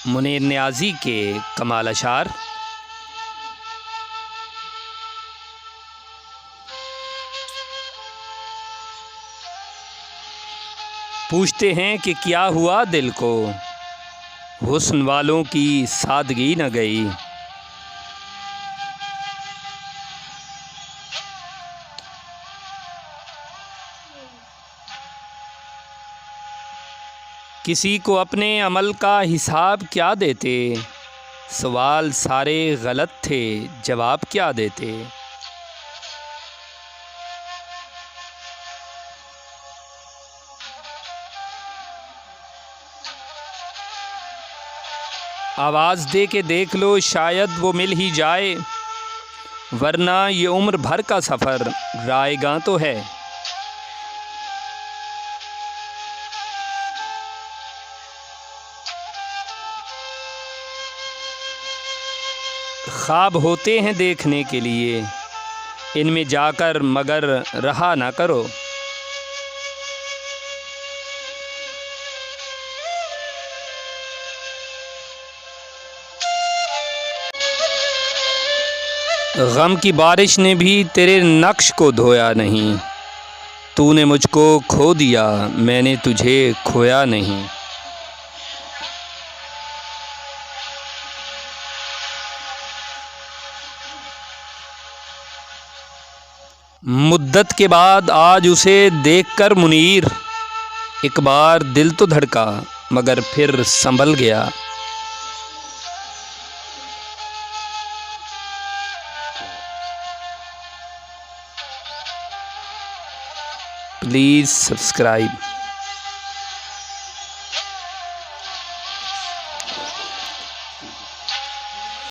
मुनीर नियाज़ी के कमाल अशार। पूछते हैं कि क्या हुआ दिल को, हुस्न वालों की सादगी न गई। किसी को अपने अमल का हिसाब क्या देते, सवाल सारे गलत थे जवाब क्या देते। आवाज़ दे के देख लो शायद वो मिल ही जाए, वरना ये उम्र भर का सफ़र रायगां तो है। ख्वाब होते हैं देखने के लिए, इनमें जाकर मगर रहा ना करो। गम की बारिश ने भी तेरे नक्श को धोया नहीं, तूने मुझको खो दिया मैंने तुझे खोया नहीं। मुद्दत के बाद आज उसे देखकर मुनीर, एक बार दिल तो धड़का मगर फिर संभल गया। Please subscribe.